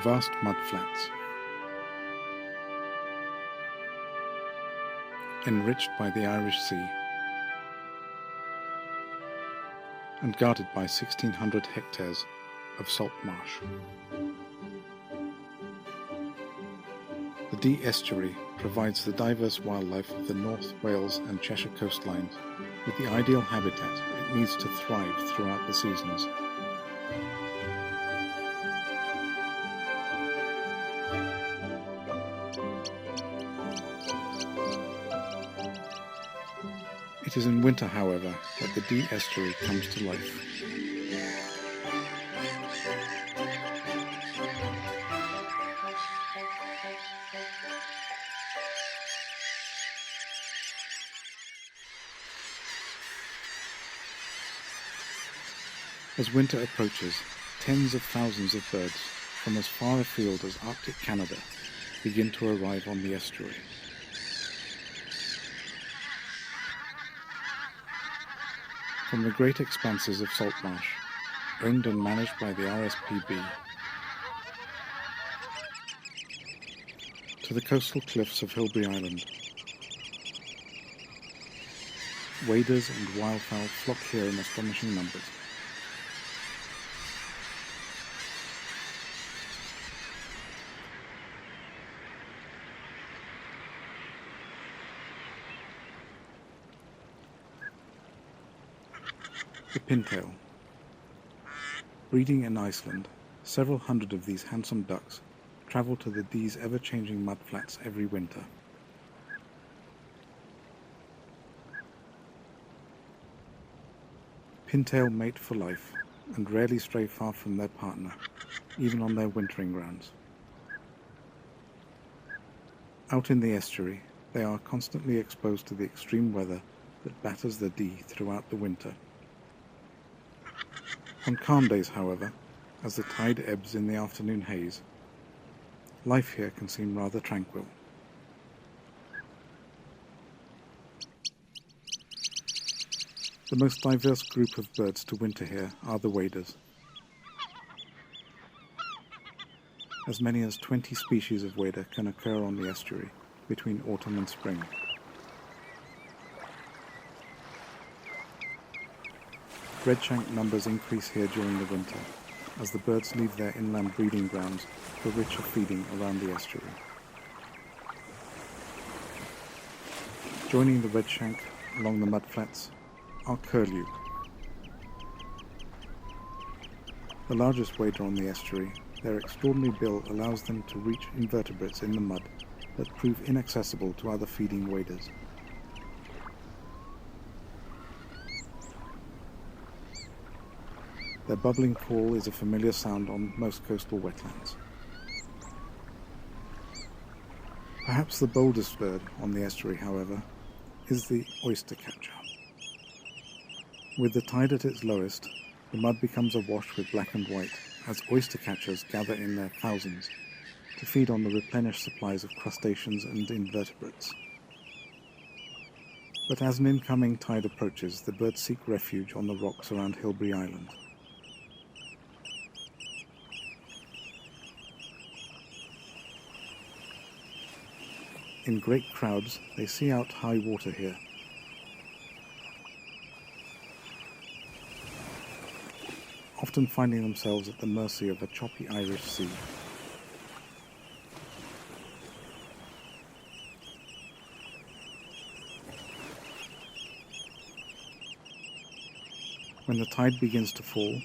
Vast mudflats, enriched by the Irish Sea, and guarded by 1,600 hectares of salt marsh. The Dee Estuary provides the diverse wildlife of the North Wales and Cheshire coastlines with the ideal habitat it needs to thrive throughout the seasons. It is in winter, however, that the Dee Estuary comes to life. As winter approaches, tens of thousands of birds from as far afield as Arctic Canada begin to arrive on the estuary. From the great expanses of salt marsh, owned and managed by the RSPB, to the coastal cliffs of Hilbre Island, waders and wildfowl flock here in astonishing numbers. The pintail. Breeding in Iceland, several hundred of these handsome ducks travel to the Dee's ever-changing mudflats every winter. Pintail mate for life and rarely stray far from their partner, even on their wintering grounds. Out in the estuary, they are constantly exposed to the extreme weather that batters the Dee throughout the winter. On calm days, however, as the tide ebbs in the afternoon haze, life here can seem rather tranquil. The most diverse group of birds to winter here are the waders. As many as 20 species of wader can occur on the estuary between autumn and spring. Redshank numbers increase here during the winter, as the birds leave their inland breeding grounds for richer feeding around the estuary. Joining the redshank along the mudflats are curlew. The largest wader on the estuary, their extraordinary bill allows them to reach invertebrates in the mud that prove inaccessible to other feeding waders. Their bubbling call is a familiar sound on most coastal wetlands. Perhaps the boldest bird on the estuary, however, is the oystercatcher. With the tide at its lowest, the mud becomes awash with black and white as oystercatchers gather in their thousands to feed on the replenished supplies of crustaceans and invertebrates. But as an incoming tide approaches, the birds seek refuge on the rocks around Hilbre Island. In great crowds, they see out high water here. Often finding themselves at the mercy of a choppy Irish sea. When the tide begins to fall,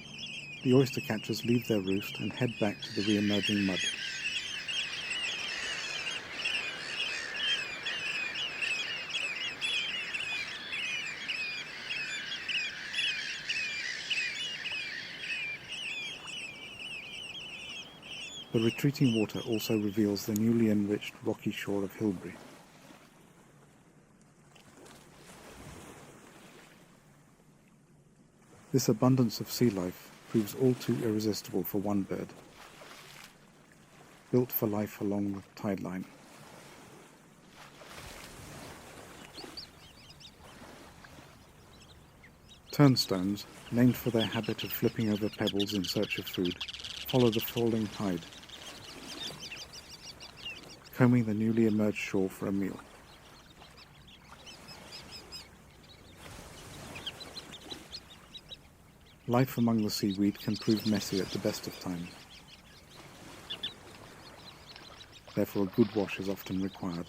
the oystercatchers leave their roost and head back to the re-emerging mud. The retreating water also reveals the newly enriched rocky shore of Hilbre. This abundance of sea life proves all too irresistible for one bird, built for life along the tide line. Turnstones, named for their habit of flipping over pebbles in search of food, follow the falling tide, combing the newly emerged shore for a meal. Life among the seaweed can prove messy at the best of times. Therefore, a good wash is often required.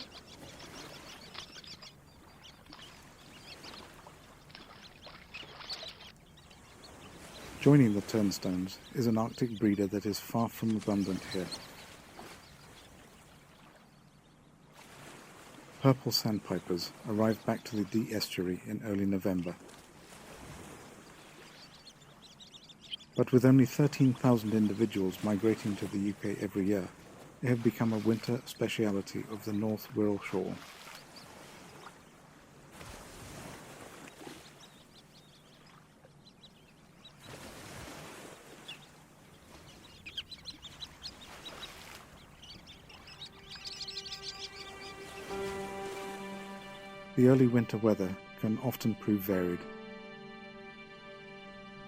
Joining the turnstones is an Arctic breeder that is far from abundant here. Purple sandpipers arrive back to the Dee Estuary in early November. But with only 13,000 individuals migrating to the UK every year, they have become a winter speciality of the North Wirral shore. The early winter weather can often prove varied,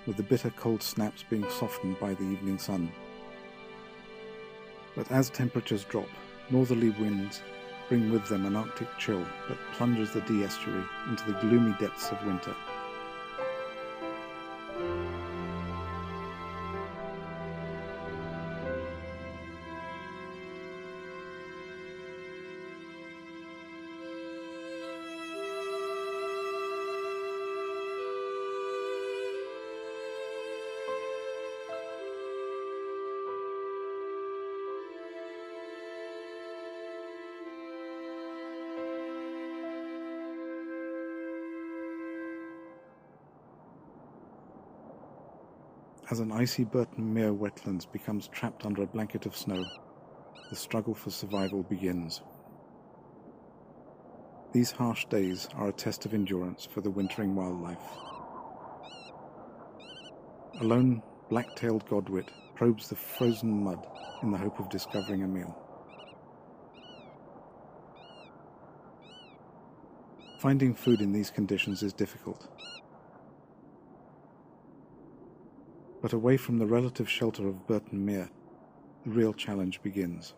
with the bitter cold snaps being softened by the evening sun. But as temperatures drop, northerly winds bring with them an Arctic chill that plunges the Dee Estuary into the gloomy depths of winter. As an icy Burton Mere wetlands becomes trapped under a blanket of snow, the struggle for survival begins. These harsh days are a test of endurance for the wintering wildlife. A lone black-tailed godwit probes the frozen mud in the hope of discovering a meal. Finding food in these conditions is difficult. But away from the relative shelter of Burton Mere, the real challenge begins.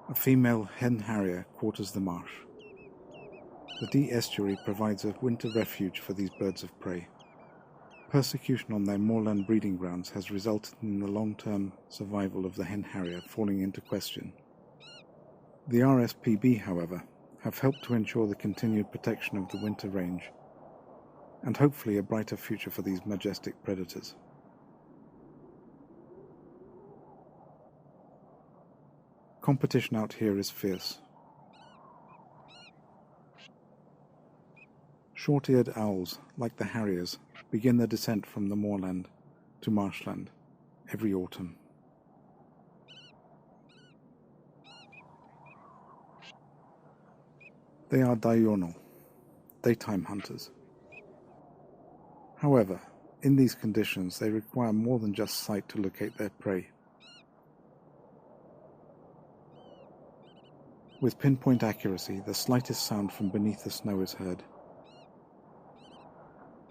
A female hen harrier quarters the marsh. The Dee Estuary provides a winter refuge for these birds of prey. Persecution on their moorland breeding grounds has resulted in the long-term survival of the hen harrier falling into question. The RSPB, however, have helped to ensure the continued protection of the winter range, and hopefully a brighter future for these majestic predators. Competition out here is fierce. Short-eared owls, like the harriers, begin their descent from the moorland to marshland every autumn. They are diurnal, daytime hunters. However, in these conditions they require more than just sight to locate their prey. With pinpoint accuracy, the slightest sound from beneath the snow is heard.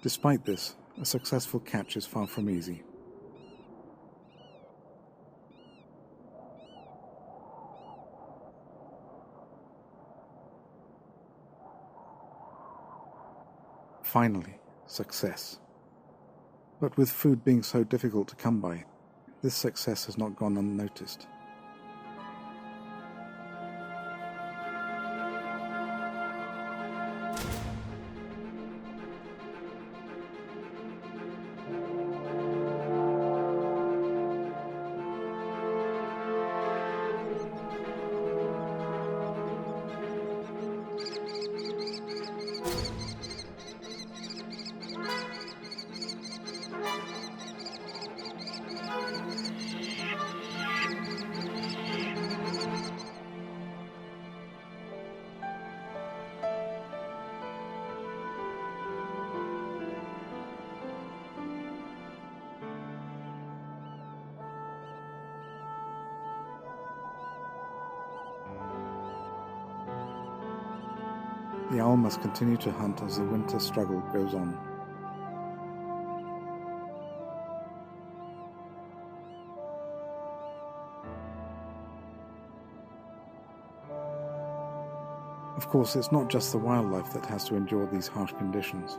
Despite this, a successful catch is far from easy. Finally, success. But with food being so difficult to come by, this success has not gone unnoticed. The owl must continue to hunt as the winter struggle goes on. Of course, it's not just the wildlife that has to endure these harsh conditions.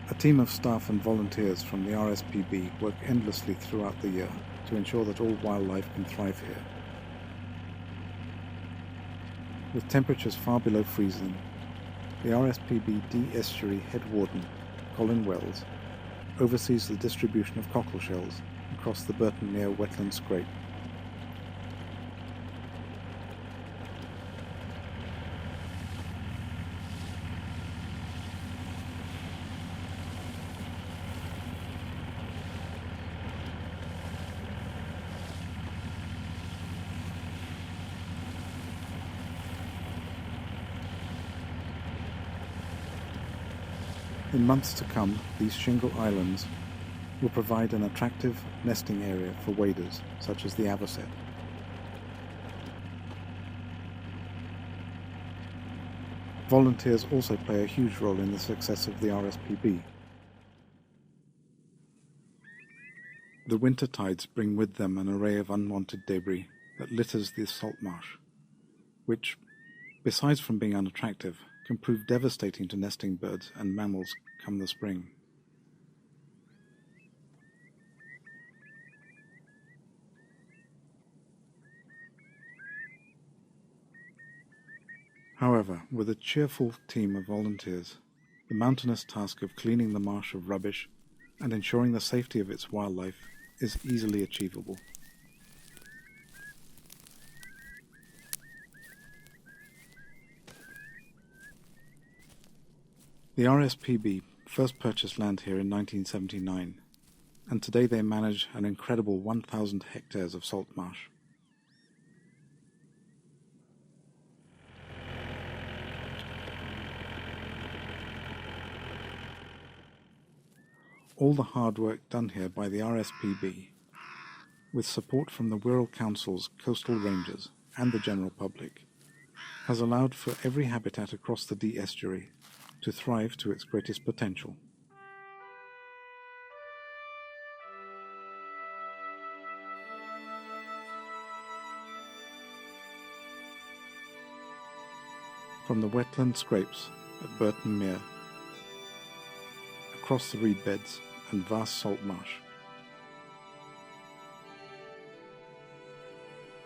A team of staff and volunteers from the RSPB work endlessly throughout the year to ensure that all wildlife can thrive here. With temperatures far below freezing, the RSPB Dee Estuary head warden, Colin Wells, oversees the distribution of cockle shells across the Burton Mere wetland scrape. In months to come, these shingle islands will provide an attractive nesting area for waders such as the avocet. Volunteers also play a huge role in the success of the RSPB. The winter tides bring with them an array of unwanted debris that litters the salt marsh, which, besides from being unattractive, can prove devastating to nesting birds and mammals come the spring. However, with a cheerful team of volunteers, the mountainous task of cleaning the marsh of rubbish and ensuring the safety of its wildlife is easily achievable. The RSPB first purchased land here in 1979, and today they manage an incredible 1,000 hectares of salt marsh. All the hard work done here by the RSPB, with support from the Wirral Council's coastal rangers and the general public, has allowed for every habitat across the Dee Estuary to thrive to its greatest potential. From the wetland scrapes at Burton Mere, across the reed beds and vast salt marsh,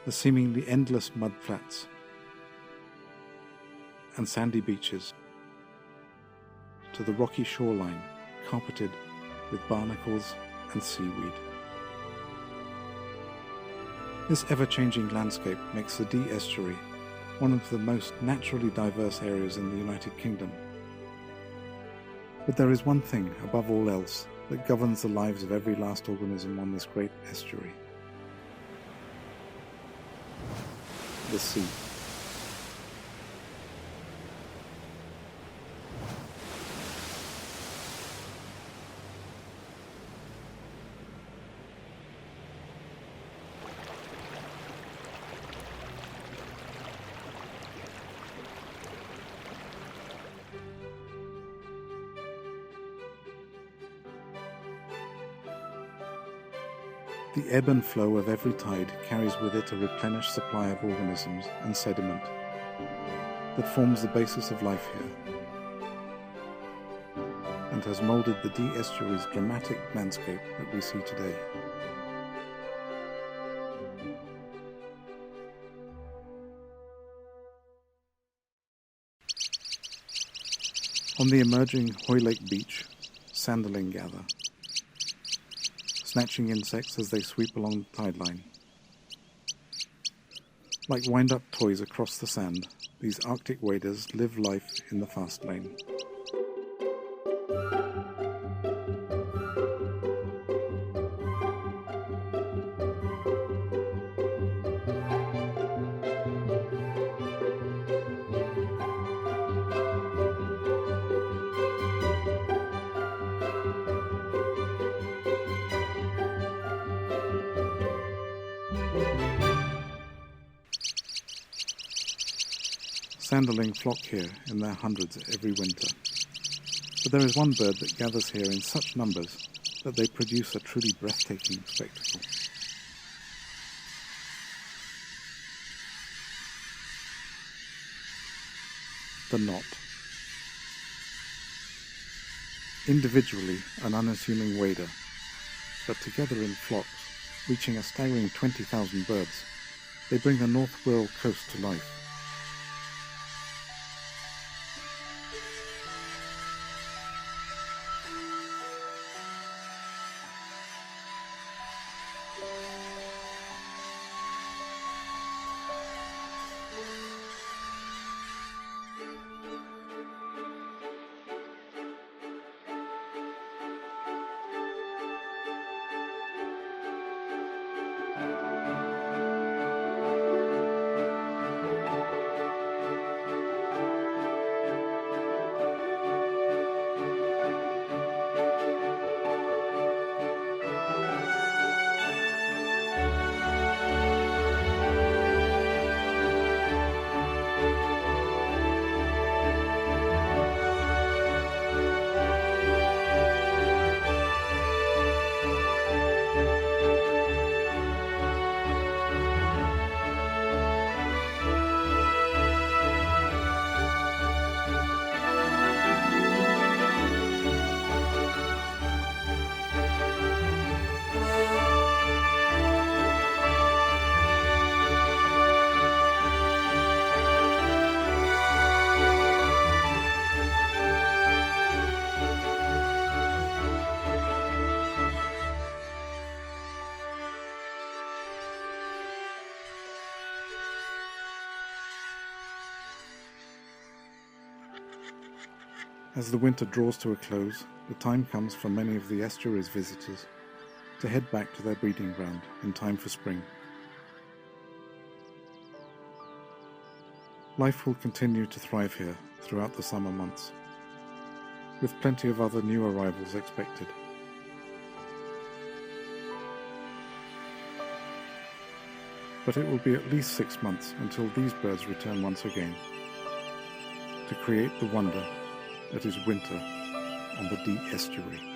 the seemingly endless mud flats and sandy beaches, to the rocky shoreline carpeted with barnacles and seaweed. This ever-changing landscape makes the Dee Estuary one of the most naturally diverse areas in the United Kingdom. But there is one thing, above all else, that governs the lives of every last organism on this great estuary: the sea. The ebb and flow of every tide carries with it a replenished supply of organisms and sediment that forms the basis of life here, and has moulded the Dee Estuary's dramatic landscape that we see today. On the emerging Hoylake beach, sanderling gather, snatching insects as they sweep along the tide line. Like wind-up toys across the sand, these Arctic waders live life in the fast lane. Sanderling flock here in their hundreds every winter, but there is one bird that gathers here in such numbers that they produce a truly breathtaking spectacle. the knot. Individually an unassuming wader, but together in flocks, reaching a staggering 20,000 birds, they bring the North Wirral coast to life. As the winter draws to a close, the time comes for many of the estuary's visitors to head back to their breeding ground in time for spring. Life will continue to thrive here throughout the summer months, with plenty of other new arrivals expected. But it will be at least 6 months until these birds return once again to create the wonder that is winter on the Dee Estuary.